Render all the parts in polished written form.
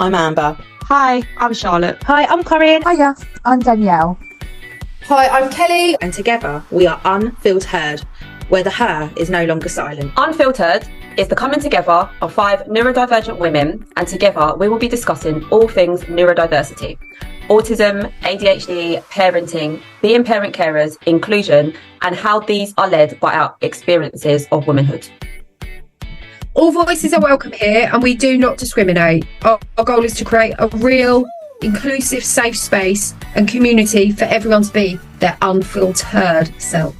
I'm Amber. Hi, I'm Charlotte. Hi, I'm Corinne. Hiya, I'm Danielle. Hi, I'm Kelly. And together we are UnfiltHERed, where the her is no longer silent. UnfiltHERed is the coming together of 5 neurodivergent women, and together we will be discussing all things neurodiversity: autism, ADHD, parenting, being parent carers, inclusion, and how these are led by our experiences of womanhood. All voices are welcome here, and we do not discriminate. Our goal is to create a real, inclusive, safe space and community for everyone to be their unfiltered self.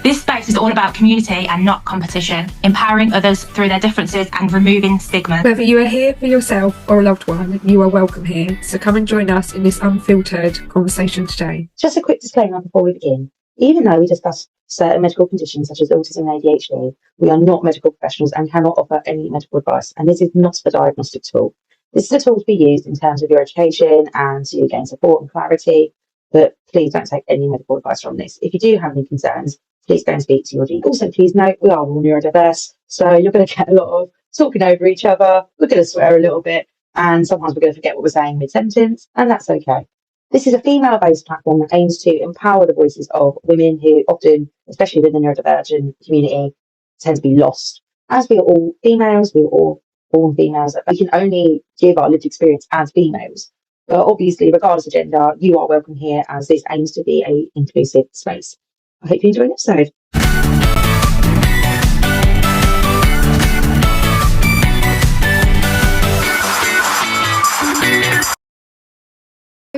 This space is all about community and not competition, empowering others through their differences and removing stigma. Whether you are here for yourself or a loved one, you are welcome here. So come and join us in this unfiltered conversation today. Just a quick disclaimer before we begin. Even though we discuss certain medical conditions such as autism and ADHD, we are not medical professionals and cannot offer any medical advice. And this is not a diagnostic tool. This is a tool to be used in terms of your education and to gain support and clarity. But please don't take any medical advice from this. If you do have any concerns, please go and speak to your GP. Also, please note we are all neurodiverse, so you're going to get a lot of talking over each other. We're going to swear a little bit, and sometimes we're going to forget what we're saying mid-sentence, and that's okay. This is a female-based platform that aims to empower the voices of women who often, especially within the neurodivergent community, tend to be lost. As we are all females, we are all born females, we can only give our lived experience as females. But obviously, regardless of gender, you are welcome here, as this aims to be an inclusive space. I hope you enjoy the episode.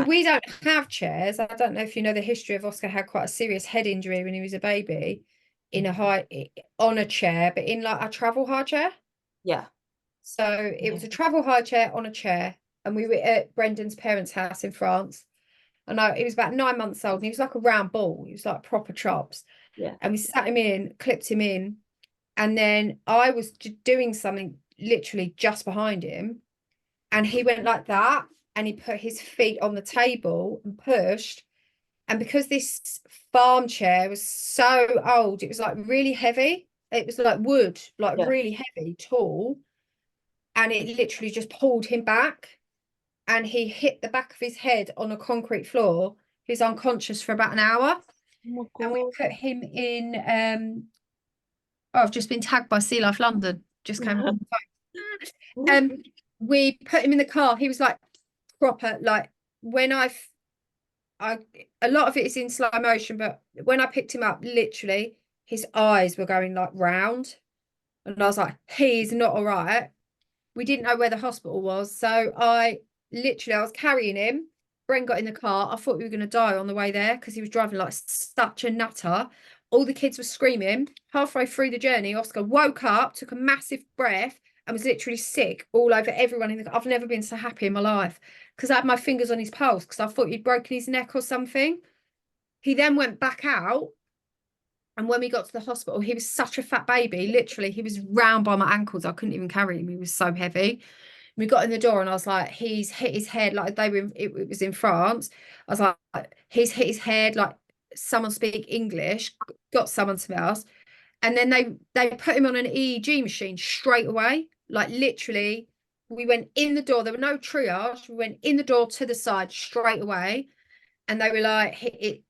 We don't have chairs. I don't know if you know the history of Oscar. Had quite a serious head injury when he was a baby, on a chair, but in like a travel hire chair. Yeah. So it was a travel hire chair on a chair, and we were at Brendan's parents' house in France. And he was about 9 months old, and he was like a round ball. He was like proper chops. Yeah. And we sat him in, clipped him in, and then I was doing something literally just behind him, and he went like that, and he put his feet on the table and pushed. And because this farm chair was so old, it was like really heavy. It was like wood, like really heavy, tall. And it literally just pulled him back. And he hit the back of his head on a concrete floor. He was unconscious for about an hour. Oh, and we put him in I've just been tagged by Sea Life London. Just came on the phone. We put him in the car. He was like proper, like when a lot of it is in slow motion, but when I picked him up, literally his eyes were going like round. And I was like, he's not all right. We didn't know where the hospital was. So I was carrying him. Bren got in the car. I thought we were going to die on the way there because he was driving like such a nutter. All the kids were screaming. Halfway through the journey, Oscar woke up, took a massive breath, and was literally sick all over everyone in the car. I've never been so happy in my life because I had my fingers on his pulse because I thought he'd broken his neck or something. He then went back out. And when we got to the hospital, he was such a fat baby. Literally, he was round by my ankles. I couldn't even carry him. He was so heavy. We got in the door and I was like, he's hit his head. Like it was in France. I was like, he's hit his head. Like someone speak English, got someone to us. And then they put him on an EEG machine straight away. Like literally, we went in the door. There were no triage. We went in the door to the side straight away. And they were like,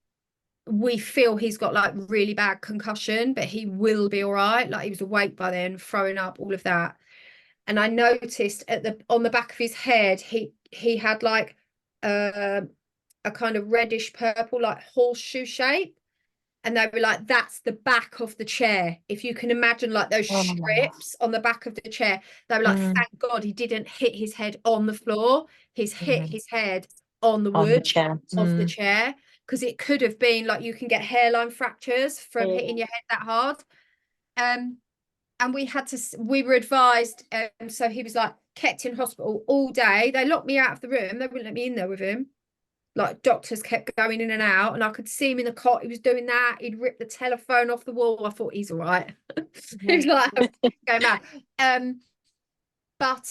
we feel he's got like really bad concussion, but he will be all right. Like he was awake by then, throwing up, all of that. And I noticed on the back of his head, he had like a kind of reddish purple, like horseshoe shape. And they were like, that's the back of the chair. If you can imagine like those strips on the back of the chair, they were like, thank God he didn't hit his head on the floor. He's hit his head on the wood of the chair. Because it could have been like you can get hairline fractures from hitting your head that hard. And we were advised, so he was like kept in hospital all day. They locked me out of the room. They wouldn't let me in there with him. Like doctors kept going in and out, and I could see him in the cot. He was doing that. He'd ripped the telephone off the wall. I thought he's all right. He was like going mad. But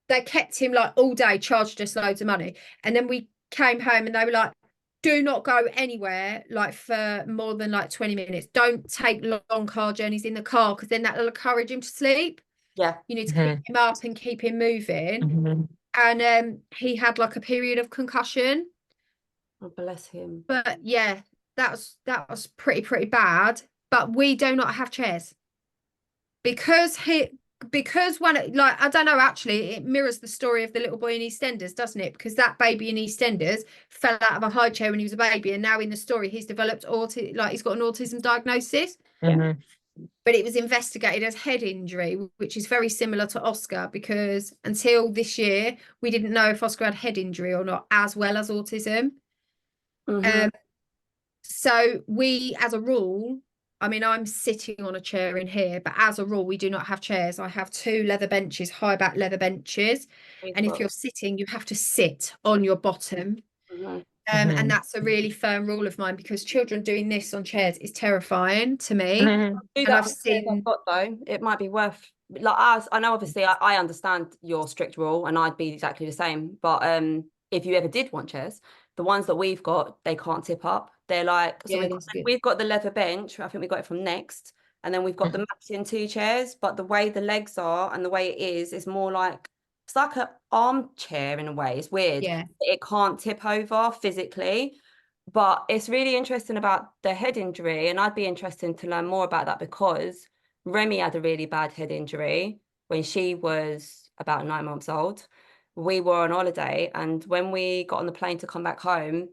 they kept him like all day, charged us loads of money. And then we came home and they were like, do not go anywhere like for more than like 20 minutes. Don't take long car journeys in the car because then that'll encourage him to sleep. Yeah. You need to pick him up and keep him moving. And he had like a period of concussion. Oh, bless him. But yeah, that was pretty bad. But we do not have chairs because when like, I don't know, actually it mirrors the story of the little boy in EastEnders, doesn't it? Because that baby in EastEnders fell out of a high chair when he was a baby, and now in the story he's developed he's got an autism diagnosis. But it was investigated as head injury, which is very similar to Oscar, because until this year we didn't know if Oscar had head injury or not, as well as autism. So we, as a rule, I mean, I'm sitting on a chair in here, but as a rule, we do not have chairs. I have 2 leather benches, high back leather benches. And if you're sitting, you have to sit on your bottom. And that's a really firm rule of mine, because children doing this on chairs is terrifying to me. Do And that I've with chairs seen, I've got, though. It might be worth, like, as I know, obviously, I understand your strict rule, and I'd be exactly the same. But if you ever did want chairs, the ones that we've got, they can't tip up. They're like, so Yeah, we've got the leather bench. I think we got it from Next, and then we've got the matching 2 chairs. But the way the legs are and the way it is more like, it's like an armchair in a way. It's weird. yeah. It can't tip over physically. But it's really interesting about the head injury, and I'd be interested to learn more about that, because Remy had a really bad head injury when she was about 9 months old. We were on holiday, and when we got on the plane to come back home,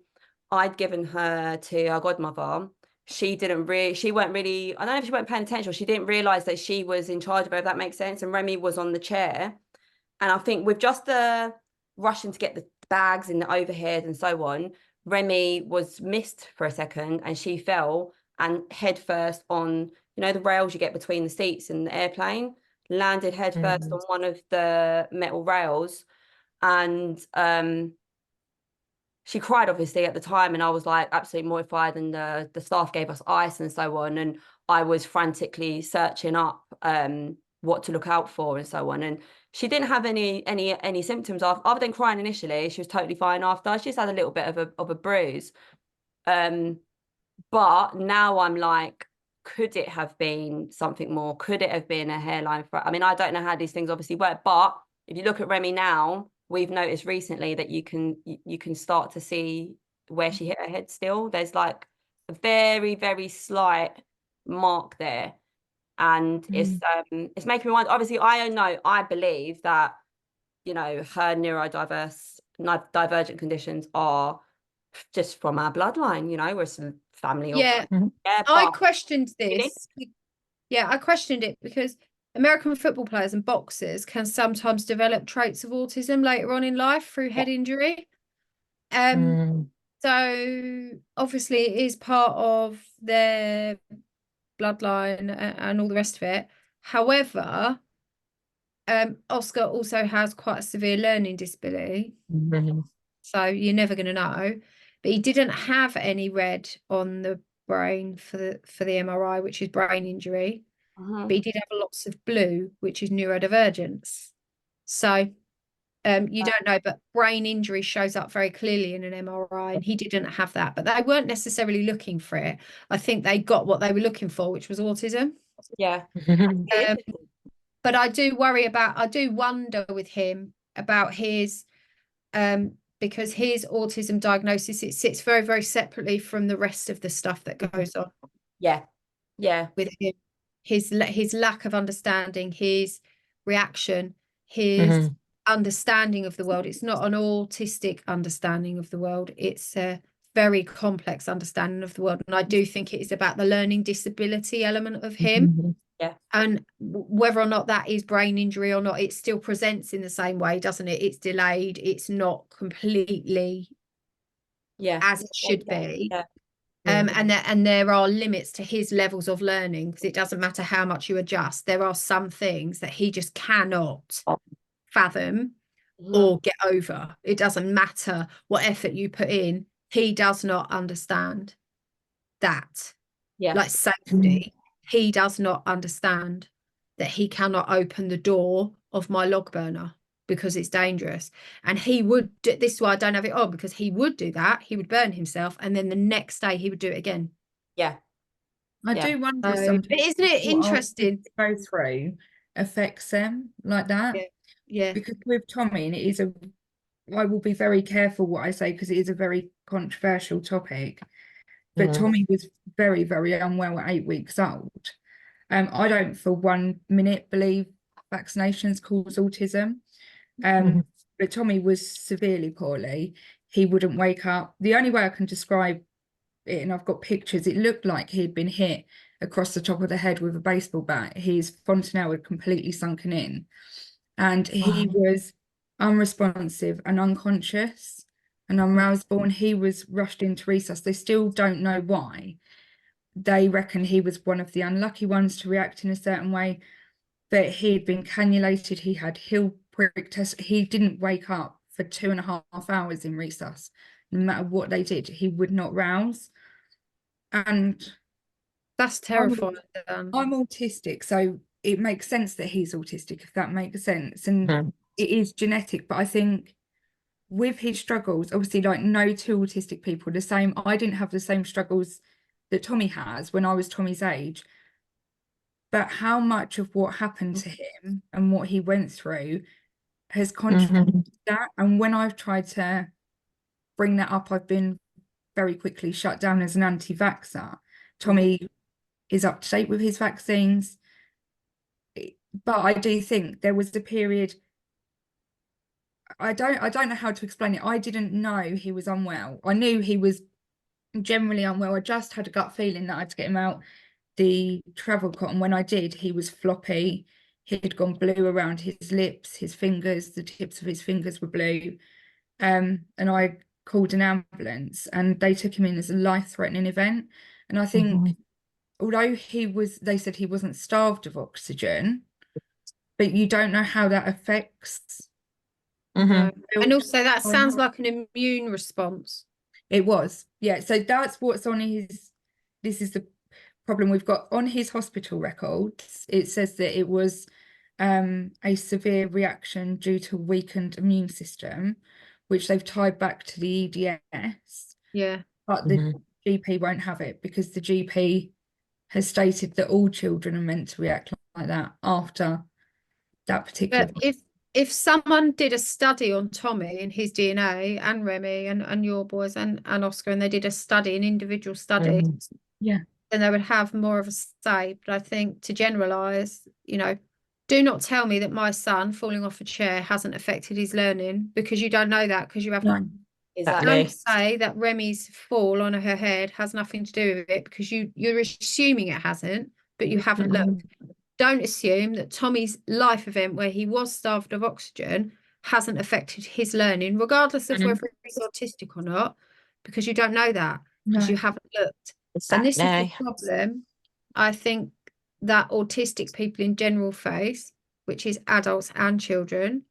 I'd given her to our godmother. She weren't really, I don't know if she weren't paying attention, or she didn't realise that she was in charge of her, if that makes sense. And Remy was on the chair. And I think with just the rushing to get the bags in the overhead and so on, Remy was missed for a second, and she fell and head first on, the rails you get between the seats in the airplane, landed head first on one of the metal rails. And she cried, obviously, at the time, and I was like absolutely mortified, and the staff gave us ice and so on, and I was frantically searching up what to look out for and so on. And she didn't have any symptoms other than crying initially. She was totally fine after. She just had a little bit of a bruise. But now I'm like, could it have been something more? Could it have been a hairline? I mean, I don't know how these things obviously work, but if you look at Remy now, we've noticed recently that you can start to see where she hit her head still. There's like a very, very slight mark there. And it's making me wonder. Obviously, I believe that, her neurodivergent conditions are just from our bloodline, we're some family. Yeah. I questioned this. Yeah, I questioned it because American football players and boxers can sometimes develop traits of autism later on in life through head injury. So obviously it is part of their bloodline and all the rest of it. However, Oscar also has quite a severe learning disability. So you're never going to know. But he didn't have any red on the brain for the MRI, which is brain injury. But he did have lots of blue, which is neurodivergence. So you don't know, but brain injury shows up very clearly in an MRI, and he didn't have that. But they weren't necessarily looking for it. I think they got what they were looking for, which was autism. Yeah. But I do wonder with him about his because his autism diagnosis, it sits very, very separately from the rest of the stuff that goes on. Yeah. With him, his lack of understanding, his reaction, his understanding of the world. It's not an autistic understanding of the world. It's a very complex understanding of the world. And I do think it is about the learning disability element of him. Yeah. And whether or not that is brain injury or not, it still presents in the same way, doesn't it? It's delayed. It's not completely as it should be. Yeah. And there are limits to his levels of learning, because it doesn't matter how much you adjust. There are some things that he just cannot fathom or get over. It doesn't matter what effort you put in. He does not understand that. Like safety. He does not understand that he cannot open the door of my log burner because it's dangerous. And he would do, this is why I don't have it on, because he would do that. He would burn himself, and then the next day he would do it again. Yeah. I do wonder sometimes, isn't it interesting to go through affects them like that. Yeah. Because with Tommy, and I will be very careful what I say because it is a very controversial topic. But Tommy was very, very unwell at 8 weeks old. I don't for 1 minute believe vaccinations cause autism. But Tommy was severely poorly. He wouldn't wake up. The only way I can describe it, and I've got pictures, it looked like he'd been hit across the top of the head with a baseball bat. His fontanelle had completely sunken in, and he was unresponsive and unconscious and unrousable, and he was rushed into resus. They still don't know why. They reckon he was one of the unlucky ones to react in a certain way, but he had been cannulated, he had heel prick test. He didn't wake up for 2.5 hours in resus. No matter what they did, he would not rouse. And That's terrifying. I'm autistic, so it makes sense that he's autistic, if that makes sense. And it is genetic, but I think with his struggles, obviously, like no two autistic people are the same. I didn't have the same struggles that Tommy has when I was Tommy's age. But how much of what happened to him and what he went through has contributed to that. And when I've tried to bring that up, I've been very quickly shut down as an anti-vaxxer. Tommy is up to date with his vaccines. But I do think there was a period, I don't know how to explain it. I didn't know he was unwell. I knew he was generally unwell. I just had a gut feeling that I had to get him out the travel cotton. When I did, he was floppy. He'd gone blue around his lips, his fingers, the tips of his fingers were blue. And I called an ambulance and they took him in as a life-threatening event. And I think although they said he wasn't starved of oxygen, but you don't know how that affects. And also that sounds like an immune response. It was, yeah. So that's what's on this is the problem we've got on his hospital records. It says that it was a severe reaction due to weakened immune system, which they've tied back to the EDS. Yeah. But the GP won't have it because the GP has stated that all children are meant to react like that after that particular. But if someone did a study on Tommy and his DNA and Remy and your boys and Oscar, and they did a study, an individual study, then they would have more of a say. But I think to generalize, do not tell me that my son falling off a chair hasn't affected his learning, because you don't know that because you haven't. Exactly. Don't say that Remy's fall on her head has nothing to do with it because you're assuming it hasn't, but you haven't looked. Don't assume that Tommy's life event where he was starved of oxygen hasn't affected his learning, regardless of whether he's autistic or not, because you don't know that because you haven't looked. And this is the problem I think that autistic people in general face, which is adults and children.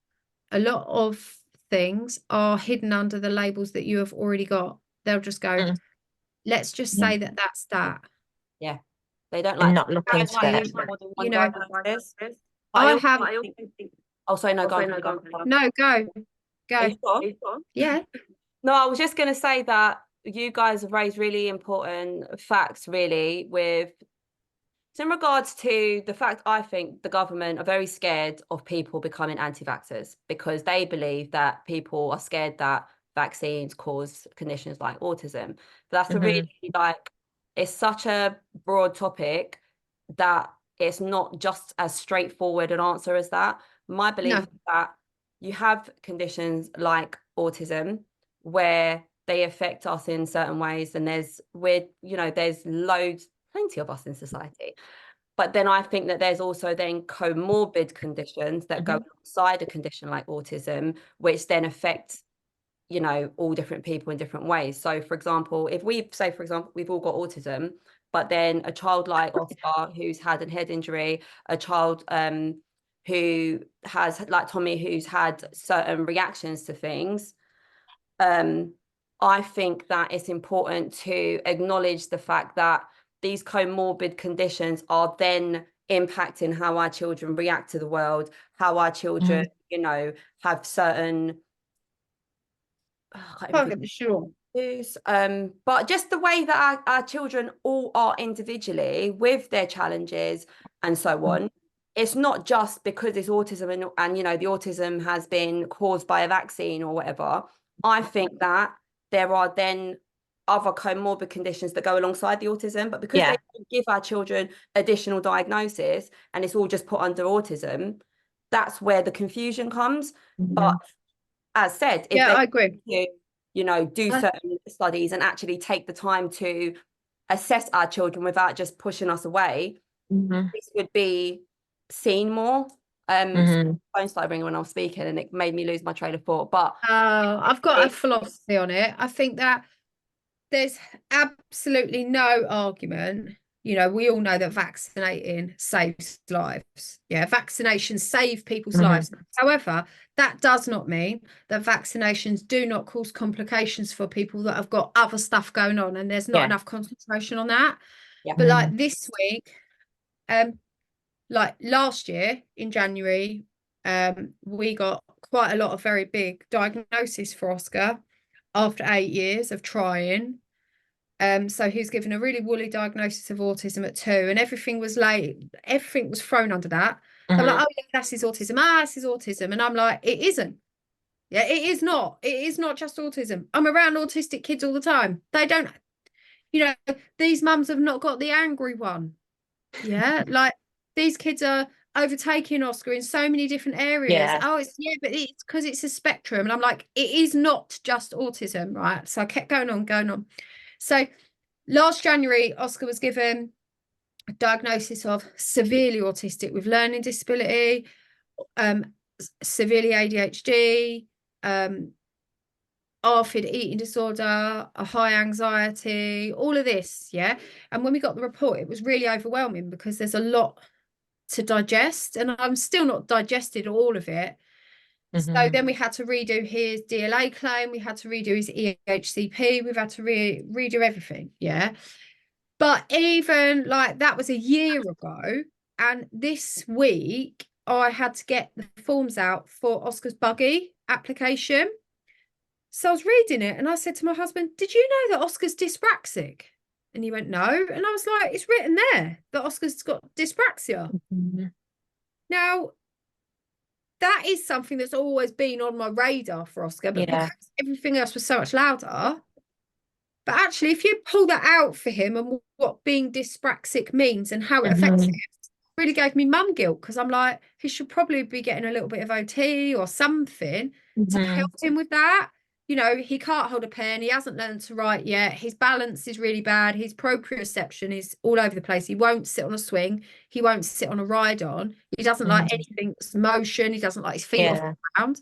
A lot of things are hidden under the labels that you have already got. They'll just go, let's just say that that's that. Yeah. They don't like not looking into it. I have. Oh, sorry, no, go. No, go. Yeah. No, I was just going to say that you guys have raised really important facts, really, in regards to the fact I think the government are very scared of people becoming anti-vaxxers because they believe that people are scared that vaccines cause conditions like autism. But that's a really it's such a broad topic that it's not just as straightforward an answer as that. My belief is that you have conditions like autism where they affect us in certain ways, and there's plenty of us in society. But then I think that there's also then comorbid conditions that go alongside a condition like autism, which then affect all different people in different ways. So for example, if we've all got autism, but then a child like Oscar who's had a head injury, a child who has, like Tommy, who's had certain reactions to things, I think that it's important to acknowledge the fact that these comorbid conditions are then impacting how our children react to the world, how our children, have certain Sure. But just the way that our children all are individually with their challenges and so on, it's not just because it's autism and you know, the autism has been caused by a vaccine or whatever. I think that there are then other comorbid conditions that go alongside the autism, but because they don't give our children additional diagnosis and it's all just put under autism, that's where the confusion comes. But as said, if I they agree. you know, do certain studies and actually take the time to assess our children without just pushing us away, this would be seen more. Phone started ringing when I was speaking and it made me lose my train of thought. But I've got a philosophy on it. I think that there's absolutely no argument. You know, we all know that vaccinating saves lives. Yeah, vaccinations save people's lives. However, that does not mean that vaccinations do not cause complications for people that have got other stuff going on, and there's not enough concentration on that. But like this week, like last year in January, we got quite a lot of very big diagnosis for Oscar after 8 years of trying. So he was given a really woolly diagnosis of autism at 2, and everything was thrown under that. I'm like, oh yeah, that's his autism. That's his autism. And I'm like, it isn't. Yeah, it is not. It is not just autism. I'm around autistic kids all the time. They don't, you know, these mums have not got the angry one. Yeah, like these kids are overtaking Oscar in so many different areas. Oh, but it's because it's a spectrum. And I'm like, it is not just autism, right? So I kept going on. So last January, Oscar was given a diagnosis of severely autistic with learning disability, severely ADHD, ARFID eating disorder, a high anxiety, all of this, yeah. And when we got the report, it was really overwhelming because there's a lot to digest, and I'm still not digested all of it. So then we had to redo his DLA claim, we had to redo his EHCP, we've had to redo everything, yeah. But even like that was a year ago, and this week I had to get the forms out for Oscar's buggy application. So I was reading it and I said to my husband, did you know that Oscar's dyspraxic? And he went, no. And I was like, it's written there that Oscar's got dyspraxia. Now, that is something that's always been on my radar for Oscar, but because everything else was so much louder. But actually, if you pull that out for him and what being dyspraxic means and how it affects him, it really gave me mum guilt, because I'm like, he should probably be getting a little bit of OT or something to help him with that. You know, he can't hold a pen. He hasn't learned to write yet. His balance is really bad. His proprioception is all over the place. He won't sit on a swing. He won't sit on a ride-on. He doesn't like anything that's motion. He doesn't like his feet off the ground.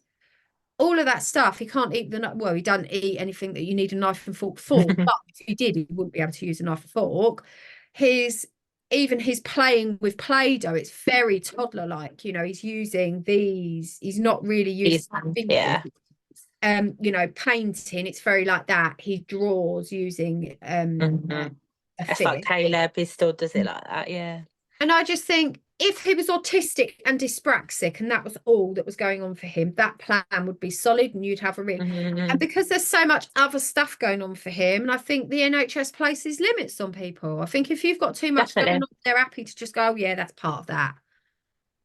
All of that stuff. He can't eat he doesn't eat anything that you need a knife and fork for. But if he did, he wouldn't be able to use a knife and fork. Even his playing with Play-Doh, it's very toddler-like. You know, he's using these. He's not really using you know, painting, it's very like that. He draws using it's like Caleb, he still does it like that, And I just think if he was autistic and dyspraxic and that was all that was going on for him, that plan would be solid and you'd have a and because there's so much other stuff going on for him, and I think the NHS places limits on people. I think if you've got too much going on, they're happy to just go, oh, yeah, that's part of that.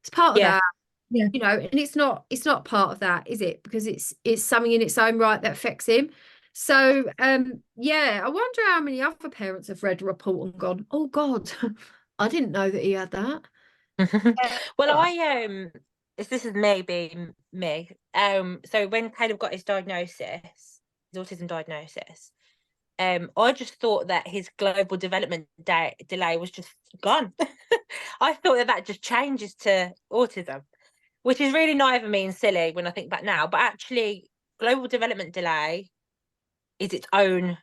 It's part of that. You know, and it's not part of that, is it? Because it's something in its own right that affects him. So I wonder how many other parents have read a report and gone, oh God, I didn't know that he had that. Well, this is maybe me. So when Caleb got his diagnosis, his autism diagnosis, I just thought that his global development delay was just gone. I thought that just changes to autism, which is really naive of me and silly when I think back now. But actually, global development delay is its own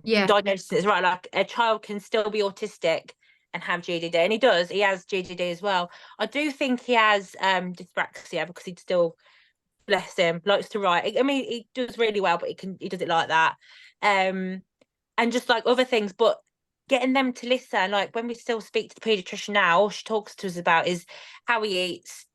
diagnosis, right? Like a child can still be autistic and have GDD, and he does. He has GDD as well. I do think he has dyspraxia, because he still, bless him, likes to write. I mean, he does really well, but he does it like that. And just like other things, but getting them to listen, like when we still speak to the paediatrician now, all she talks to us about is how he eats,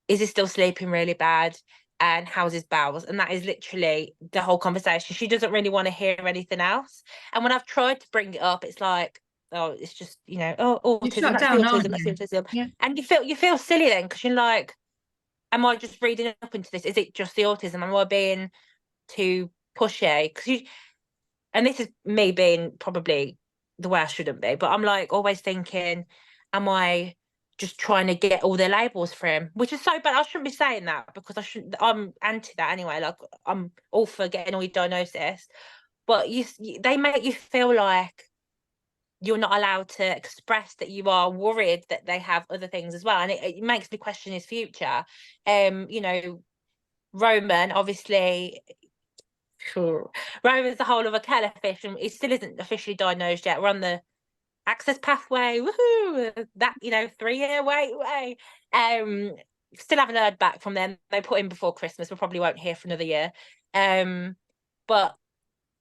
is he still sleeping really bad, and how's his bowels? And that is literally the whole conversation. She doesn't really want to hear anything else. And when I've tried to bring it up, it's like, oh, it's just, you know, oh, You autism, shut that's the down, autism, aren't that's the you? autism. Yeah. And you feel silly then, because you're like, am I just reading up into this? Is it just the autism? Am I being too pushy? And this is me being probably the way I shouldn't be, but I'm like always thinking, am I just trying to get all their labels for him? Which is so bad. I shouldn't be saying that, because I'm anti that anyway. Like, I'm all for getting all your diagnosis, but they make you feel like you're not allowed to express that you are worried that they have other things as well, and it makes me question his future. You know, Roman, obviously, Roman's the whole of a kettleffish, and he still isn't officially diagnosed yet. We're on the access pathway, woohoo! That, you know, 3-year wait way. Still haven't heard back from them. They put in before Christmas. We probably won't hear for another year. But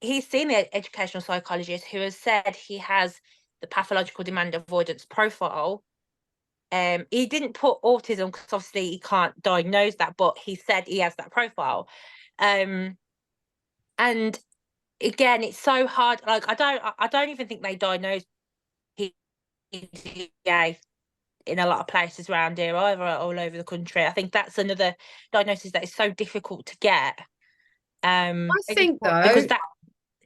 he's seen the educational psychologist, who has said he has the pathological demand avoidance profile. He didn't put autism because obviously he can't diagnose that, but he said he has that profile. And again, it's so hard. Like, I don't even think they diagnose PDA in a lot of places around here either, all over the country. I think that's another diagnosis that is so difficult to get. I think though, because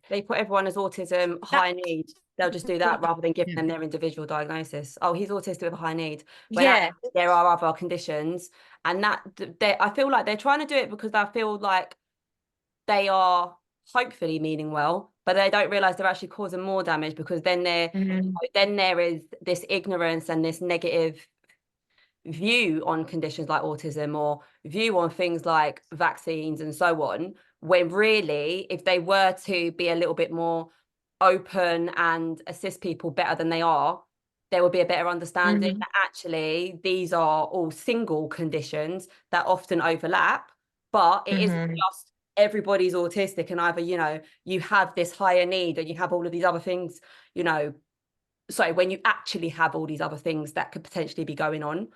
they put everyone as autism high need. They'll just do that rather than giving them their individual diagnosis. Oh, he's autistic with a high need. When actually there are other conditions, and that I feel like they're trying to do it because I feel like they are hopefully meaning well, but they don't realize they're actually causing more damage, because then then there is this ignorance and this negative view on conditions like autism, or view on things like vaccines and so on, when really, if they were to be a little bit more open and assist people better than they are, there will be a better understanding that actually these are all single conditions that often overlap, but it isn't just everybody's autistic, and either, you know, you have this higher need and you have all of these other things, you know. So when you actually have all these other things that could potentially be going on,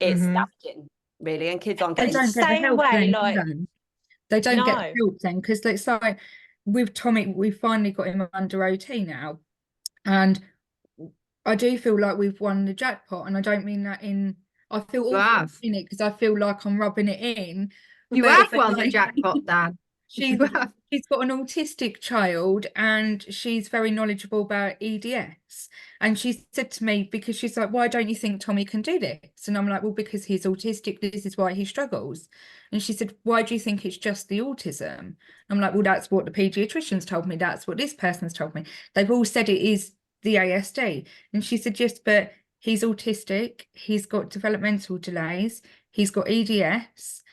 it's damaging, really, and kids aren't They getting don't get the help way, then, like, they don't get no. the help then, because it's like with Tommy, we finally got him under OT now, and I do feel like we've won the jackpot, and I don't mean that in, I feel awful in it because I feel like I'm rubbing it in. you but have it's won the like, jackpot, Dan. she's got an autistic child, and she's very knowledgeable about EDS. And she said to me, because she's like, why don't you think Tommy can do this? And I'm like, well, because he's autistic, this is why he struggles. And she said, why do you think it's just the autism? I'm like, well, that's what the paediatricians told me, that's what this person's told me. They've all said it is the ASD. And she said, yes, but he's autistic, he's got developmental delays, he's got EDS,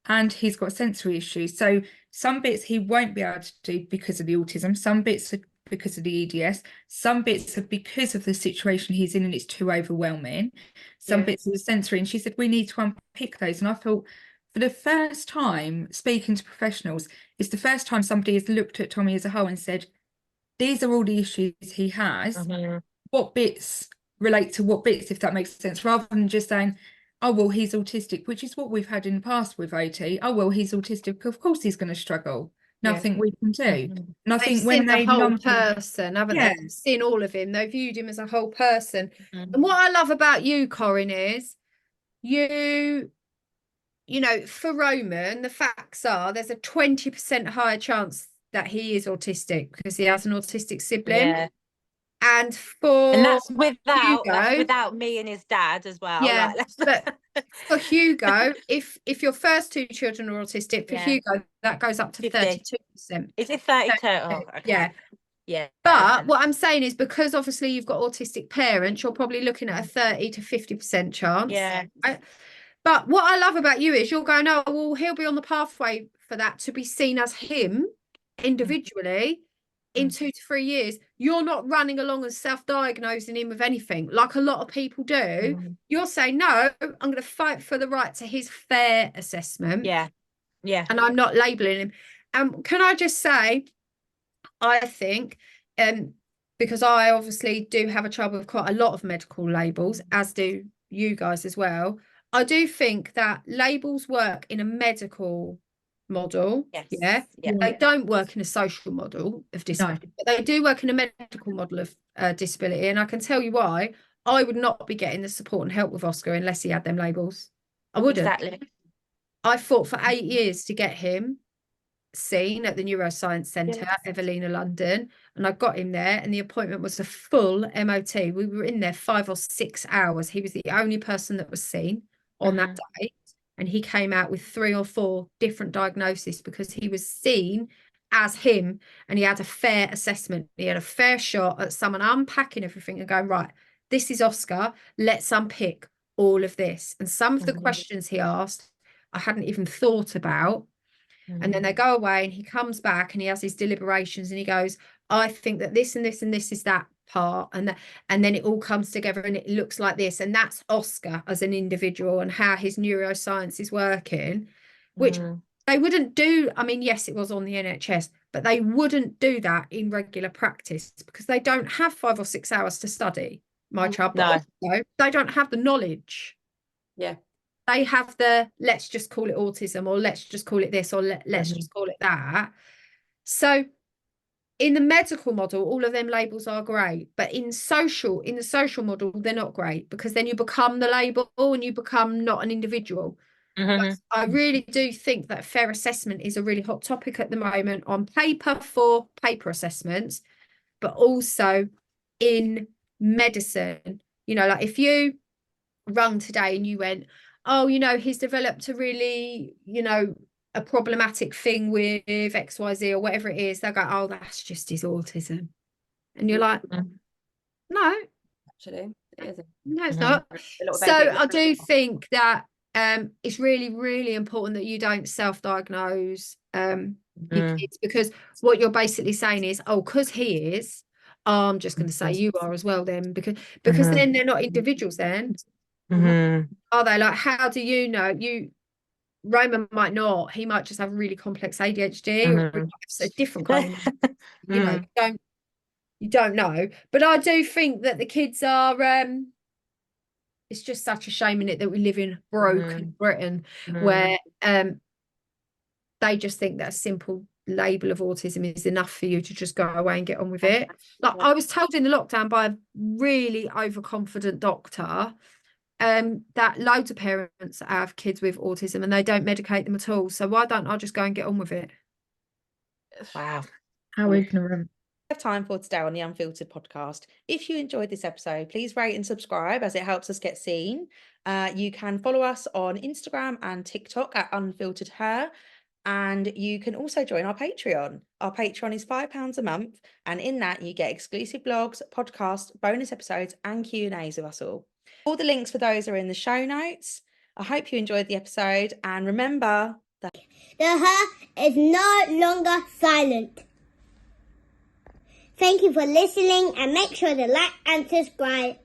and he's got sensory issues. So some bits he won't be able to do because of the autism, some bits are because of the EDS, some bits are because of the situation he's in and it's too overwhelming, some bits are the sensory. And she said, we need to unpick those. And I thought, for the first time, speaking to professionals, it's the first time somebody has looked at Tommy as a whole and said, these are all the issues he has. What bits relate to what bits, if that makes sense, rather than just saying, oh, well, he's autistic, which is what we've had in the past with OT. Oh, well, he's autistic, of course he's going to struggle. Nothing we can do. And I think when they've they seen the whole lump person, haven't they? They've seen all of him. They viewed him as a whole person. And what I love about you, Corinne, is you know, for Roman, the facts are there's a 20% higher chance that he is autistic because he has an autistic sibling. And that's without me and his dad as well. Yeah, like, but for Hugo, if your first two children are autistic, for Hugo that goes up to 32%. Is it 32? Oh, okay. Yeah. But what I'm saying is, because obviously you've got autistic parents, you're probably looking at a 30 to 50% chance. Yeah. Right? But what I love about you is you're going, oh, well, he'll be on the pathway for that to be seen as him individually in 2 to 3 years. You're not running along and self-diagnosing him with anything like a lot of people do. You're saying, no, I'm going to fight for the right to his fair assessment. Yeah. And I'm not labeling him. Can I just say, I think, because I obviously do have a trouble with quite a lot of medical labels, as do you guys as well. I do think that labels work in a medical model. Yes. Yeah. Yeah. They don't work in a social model of disability, but they do work in a medical model of disability. And I can tell you why. I would not be getting the support and help with Oscar unless he had them labels. I wouldn't. Exactly. I fought for 8 years to get him seen at the Neuroscience Centre, Yes. Evelina, London, and I got him there, and the appointment was a full MOT. We were in there 5 or 6 hours. He was the only person that was seen on that day, and he came out with 3 or 4 different diagnoses because he was seen as him, and he had a fair assessment. He had a fair shot at someone unpacking everything and going, right, this is Oscar, let's unpick all of this. And some of the questions he asked I hadn't even thought about. And then they go away and he comes back and he has his deliberations and he goes, I think that this and this and this is that part, and that, and then it all comes together and it looks like this. And that's Oscar as an individual and how his neuroscience is working, which they wouldn't do. I mean, yes, it was on the NHS, but they wouldn't do that in regular practice because they don't have 5 or 6 hours to study, my child. No. Also, they don't have the knowledge. Yeah. They have the, let's just call it autism, or let's just call it this, or let's just call it that. So in the medical model, all of them labels are great, but in the social model, they're not great because then you become the label and you become not an individual. I really do think that fair assessment is a really hot topic at the moment on paper for paper assessments, but also in medicine. You know, like if you rung today and you went, oh, you know, he's developed a really, you know, a problematic thing with XYZ or whatever it is, they'll go, oh, that's just his autism. And you're like, no. Actually, it isn't. No, it's not. So I do think that it's really, really important that you don't self-diagnose your kids, because what you're basically saying is, oh, because he is, I'm just going to say you are as well then, because then they're not individuals then. Are they? Like, how do you know? Roman might not, he might just have really complex ADHD or a different kind. You know, you don't know. But I do think that the kids are it's just such a shame in it that we live in broken Britain where they just think that a simple label of autism is enough for you to just go away and get on with it. Like I was told in the lockdown by a really overconfident doctor that loads of parents have kids with autism and they don't medicate them at all. So why don't I just go and get on with it? Wow. How ignorant. Have time for today on the Unfiltered podcast. If you enjoyed this episode, please rate and subscribe as it helps us get seen. You can follow us on Instagram and TikTok at UnfiltHERed, and you can also join our Patreon. Our Patreon is £5 a month, and in that you get exclusive blogs, podcasts, bonus episodes, and Q&As with us all. All the links for those are in the show notes. I hope you enjoyed the episode, and remember that the her is no longer silent. Thank you for listening, and make sure to like and subscribe.